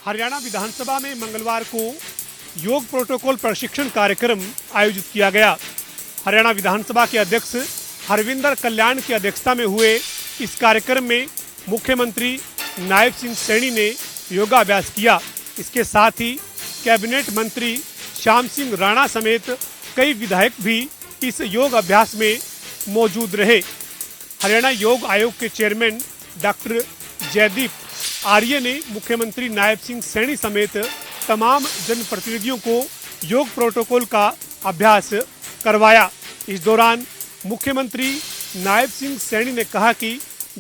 हरियाणा विधानसभा में मंगलवार को योग प्रोटोकॉल प्रशिक्षण कार्यक्रम आयोजित किया गया। हरियाणा विधानसभा के अध्यक्ष हरविंदर कल्याण की अध्यक्षता में हुए इस कार्यक्रम में मुख्यमंत्री नायब सिंह सैनी ने योगाभ्यास किया। इसके साथ ही कैबिनेट मंत्री श्याम सिंह राणा समेत कई विधायक भी इस योग अभ्यास में मौजूद रहे। हरियाणा योग आयोग के चेयरमैन डॉक्टर जयदीप आर्य ने मुख्यमंत्री नायब सिंह सैनी समेत तमाम जनप्रतिनिधियों को योग प्रोटोकॉल का अभ्यास करवाया। इस दौरान मुख्यमंत्री नायब सिंह सैनी ने कहा कि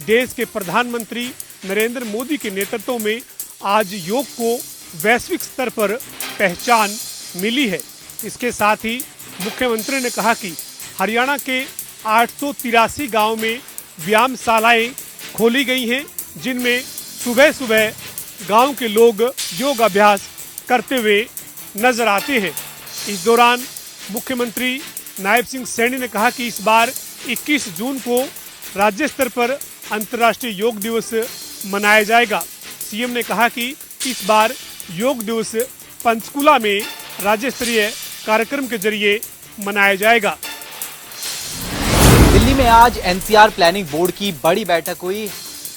देश के प्रधानमंत्री नरेंद्र मोदी के नेतृत्व में आज योग को वैश्विक स्तर पर पहचान मिली है। इसके साथ ही मुख्यमंत्री ने कहा कि हरियाणा के 883 गांव में व्यायामशालाएं खोली गई हैं, जिनमें सुबह सुबह गांव के लोग योग अभ्यास करते हुए नजर आते हैं। इस दौरान मुख्यमंत्री नायब सिंह सैनी ने कहा कि इस बार 21 जून को राज्य स्तर पर अंतर्राष्ट्रीय योग दिवस मनाया जाएगा। सीएम ने कहा कि इस बार योग दिवस पंचकुला में राज्य स्तरीय कार्यक्रम के जरिए मनाया जाएगा। दिल्ली में आज एनसीआर प्लानिंग बोर्ड की बड़ी बैठक हुई।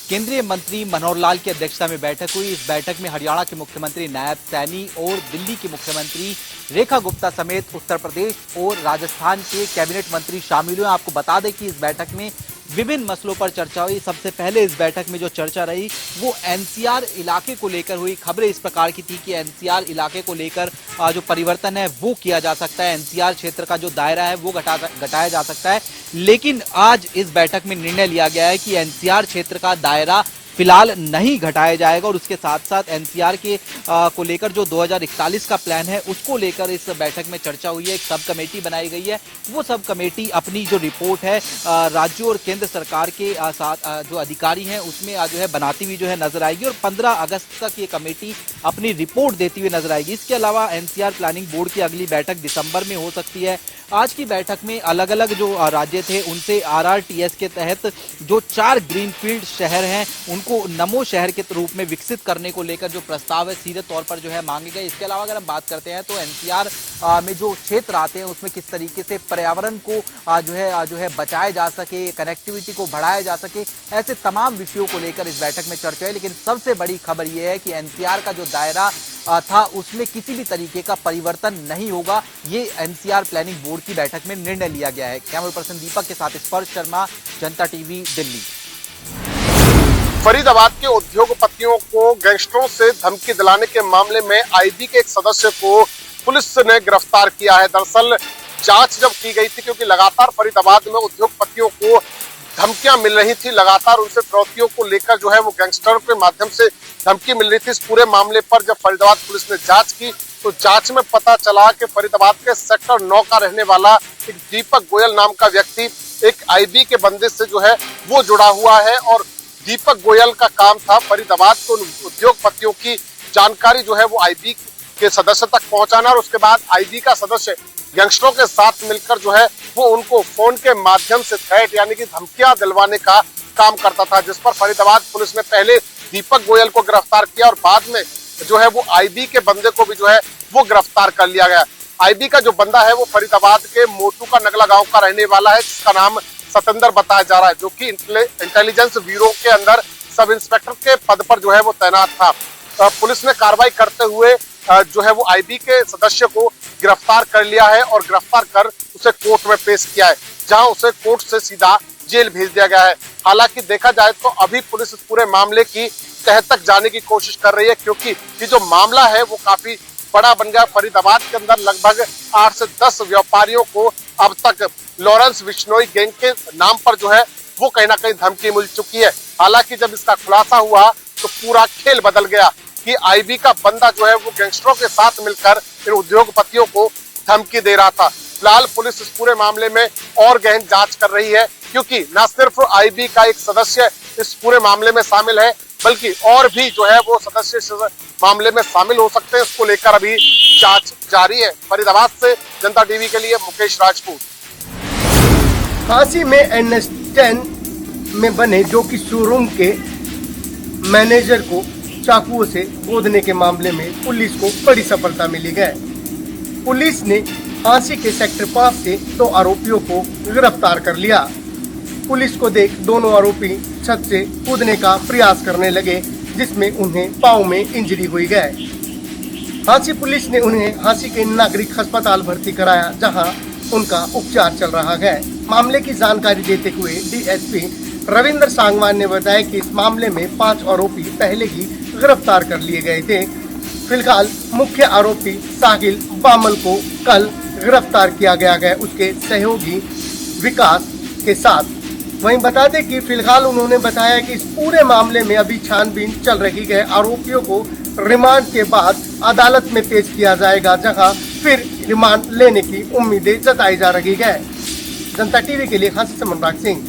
केंद्रीय मंत्री मनोहर लाल की अध्यक्षता में बैठक हुई। इस बैठक में हरियाणा के मुख्यमंत्री नायब सैनी और दिल्ली की मुख्यमंत्री रेखा गुप्ता समेत उत्तर प्रदेश और राजस्थान के कैबिनेट मंत्री शामिल हुए। आपको बता दें कि इस बैठक में विभिन्न मसलों पर चर्चा हुई। सबसे पहले इस बैठक में जो चर्चा रही वो एनसीआर इलाके को लेकर हुई। खबरें इस प्रकार की थी कि एनसीआर इलाके को लेकर जो परिवर्तन है वो किया जा सकता है, एनसीआर क्षेत्र का जो दायरा है वो घटाया जा सकता है। लेकिन आज इस बैठक में निर्णय लिया गया है कि एनसीआर क्षेत्र का दायरा फिलहाल नहीं घटाया जाएगा और उसके साथ साथ एनसीआर के को लेकर जो 2041 का प्लान है उसको लेकर इस बैठक में चर्चा हुई है। एक सब कमेटी बनाई गई है। वो सब कमेटी अपनी जो रिपोर्ट है राज्यों और केंद्र सरकार के साथ जो अधिकारी हैं उसमें जो है बनाती हुई जो है नजर आएगी और 15 अगस्त तक ये कमेटी अपनी रिपोर्ट देती हुई नजर आएगी। इसके अलावा एनसीआर प्लानिंग बोर्ड की अगली बैठक दिसंबर में हो सकती है। आज की बैठक में अलग अलग जो राज्य थे उनसे आरआरटीएस के तहत जो 4 ग्रीनफील्ड शहर हैं उनको नमो शहर के रूप में विकसित करने को लेकर जो प्रस्ताव है सीधे तौर पर जो है मांगे गए। इसके अलावा अगर हम बात करते हैं तो एनसीआर में जो क्षेत्र आते हैं उसमें किस तरीके से पर्यावरण को जो है बचाया जा सके, कनेक्टिविटी को बढ़ाया जा सके, ऐसे तमाम विषयों को लेकर इस बैठक में चर्चा है। लेकिन सबसे बड़ी खबर यह है कि एनसीआर का जो दायरा था उसमें किसी भी तरीके का परिवर्तन नहीं होगा। ये एनसीआर प्लानिंग बोर्ड की बैठक में निर्णय लिया गया है। कैमरा पर्सन दीपक के साथ स्पर्श शर्मा, जनता टीवी, दिल्ली। फरीदाबाद के उद्योगपतियों को गैंगस्टरों से धमकी दिलाने के मामले में आईबी के एक सदस्य को पुलिस ने गिरफ्तार किया है। दरअसल जांच जब की गई थी, क्योंकि लगातार फरीदाबाद में उद्योगपतियों को धमकियां मिल रही थी, लगातार उनसे फिरौतियों को लेकर जो है वो गैंगस्टरों के माध्यम से धमकी मिल रही थी। इस पूरे मामले पर जब फरीदाबाद पुलिस ने जांच की तो जांच में पता चला कि फरीदाबाद के सेक्टर 9 का रहने वाला एक दीपक गोयल नाम का व्यक्ति एक आईबी के बंदे से जो है वो जुड़ा हुआ है और दीपक गोयल का काम था फरीदाबाद को उद्योगपतियों की जानकारी जो है वो आईबी के सदस्य तक पहुंचाना और उसके बाद आईबी का सदस्य गैंगस्टरों के साथ मिलकर जो है वो उनको फोन के माध्यम से थ्रेट यानी कि धमकियां दिलवाने का काम करता था, जिस पर फरीदाबाद पुलिस ने पहले दीपक गोयल को गिरफ्तार किया और बाद में जो है वो आईबी के बंदे को भी जो है वो गिरफ्तार कर लिया गया। आईबी का जो बंदा है वो फरीदाबाद के मोटू का नगला गांव का रहने वाला है, जिसका नाम सतेंद्र बताया जा रहा है, जो कि इंटेलिजेंस ब्यूरो के अंदर सब इंस्पेक्टर के पद पर जो है वो तैनात था। पुलिस ने कार्रवाई करते हुए जो है वो आईबी के सदस्य को गिरफ्तार कर लिया है और गिरफ्तार कर उसे कोर्ट में पेश किया है, जहां उसे कोर्ट से सीधा जेल भेज दिया गया है। हालांकि देखा जाए तो अभी पुलिस इस पूरे मामले की तह तक जाने की कोशिश कर रही है, क्योंकि ये जो मामला है वो काफी बड़ा बन गया। फरीदाबाद के अंदर लगभग 8 से 10 व्यापारियों को अब तक लॉरेंस बिश्नोई गैंग के नाम पर जो है वो कहीं ना कहीं धमकी मिल चुकी है। हालांकि जब इसका खुलासा हुआ तो पूरा खेल बदल गया कि आईबी का बंदा जो है वो गैंगस्टरों के साथ मिलकर इन उद्योगपतियों को धमकी दे रहा था। फिलहाल पुलिस इस पूरे मामले में और गहन जांच कर रही है, क्योंकि न सिर्फ आईबी का एक सदस्य इस पूरे मामले में शामिल है बल्कि और भी जो है वो सदस्य इस मामले में शामिल हो सकते हैं। इसको लेकर अभी जांच जारी है। फरीदाबाद से जनता टीवी के लिए मुकेश राजपूत। काशी में NS10 में बने जो कि शोरूम के मैनेजर को चाकुओं से गोदने के मामले में पुलिस को बड़ी सफलता मिली है। पुलिस ने फांसी के सेक्टर 5 से 2 आरोपियों को गिरफ्तार कर लिया। पुलिस को देख दोनों आरोपी छत से कूदने का प्रयास करने लगे, जिसमें उन्हें पांव में इंजरी हुई है। हांसी पुलिस ने उन्हें हांसी के नागरिक अस्पताल भर्ती कराया, जहां उनका उपचार चल रहा है। मामले की जानकारी देते हुए डीएसपी रविंद्र सांगवान ने बताया कि इस मामले में 5 आरोपी पहले ही गिरफ्तार कर लिए गए थे। फिलहाल मुख्य आरोपी साहिल बामल को कल गिरफ्तार किया गया है, उसके सहयोगी विकास के साथ। वहीं बता दें कि फिलहाल उन्होंने बताया कि इस पूरे मामले में अभी छानबीन चल रही है। आरोपियों को रिमांड के बाद अदालत में पेश किया जाएगा, जहां फिर रिमांड लेने की उम्मीदें जताई जा रही है। जनता टीवी के लिए हांसी से मनराग सिंह।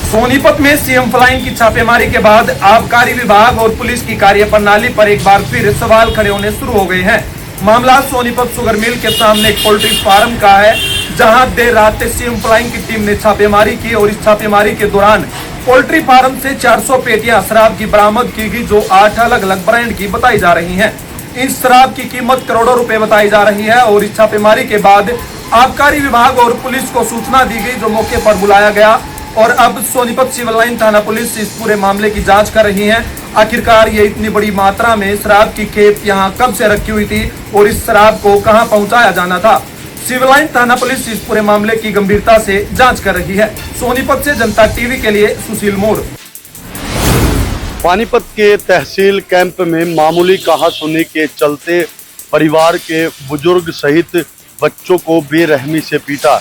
सोनीपत में सीएम फ्लाइंग की छापेमारी के बाद आबकारी विभाग और पुलिस की कार्यप्रणाली पर एक बार फिर सवाल खड़े होने शुरू हो गए हैं। मामला सोनीपत शुगर मिल के सामने एक पोल्ट्री फार्म का है, जहां देर रात सीएम फ्लाइंग की टीम ने छापेमारी की और इस छापेमारी के दौरान पोल्ट्री फार्म से 400 पेटियां शराब की बरामद की गई, जो 8 अलग अलग ब्रांड की बताई जा रही हैं। इस शराब की कीमत करोड़ों रुपए बताई जा रही है और इस छापेमारी के बाद आबकारी विभाग और पुलिस को सूचना दी गई, जो मौके पर बुलाया गया और अब सोनीपत सिविल लाइन थाना पुलिस इस पूरे मामले की जांच कर रही है। आखिरकार ये इतनी बड़ी मात्रा में शराब की खेप यहाँ कब से रखी हुई थी और इस शराब को कहाँ पहुँचाया जाना था। सिविल लाइन थाना पुलिस इस पूरे मामले की गंभीरता से जांच कर रही है। सोनीपत से जनता टीवी के लिए सुशील मोर। पानीपत के तहसील कैंप में मामूली कहासुनी के चलते परिवार के बुजुर्ग सहित बच्चों को बेरहमी से पीटा।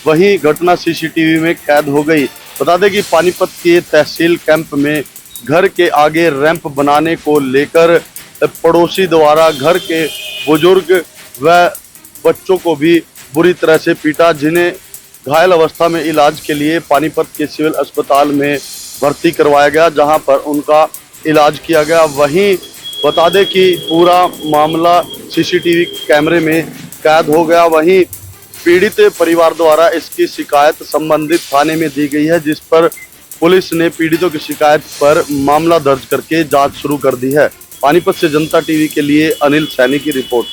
वहीं घटना सीसीटीवी में कैद हो गई। बता दें कि पानीपत के तहसील कैंप में घर के आगे रैंप बनाने को लेकर पड़ोसी द्वारा घर के बुजुर्ग व बच्चों को भी बुरी तरह से पीटा, जिन्हें घायल अवस्था में इलाज के लिए पानीपत के सिविल अस्पताल में भर्ती करवाया गया, जहां पर उनका इलाज किया गया। वहीं बता दें कि पूरा मामला सीसीटीवी कैमरे में कैद हो गया। वहीं पीड़ित परिवार द्वारा इसकी शिकायत संबंधित थाने में दी गई है, जिस पर पुलिस ने पीड़ितों की शिकायत पर मामला दर्ज करके जांच शुरू कर दी है। पानीपत से जनता टीवी के लिए अनिल सैनी की रिपोर्ट।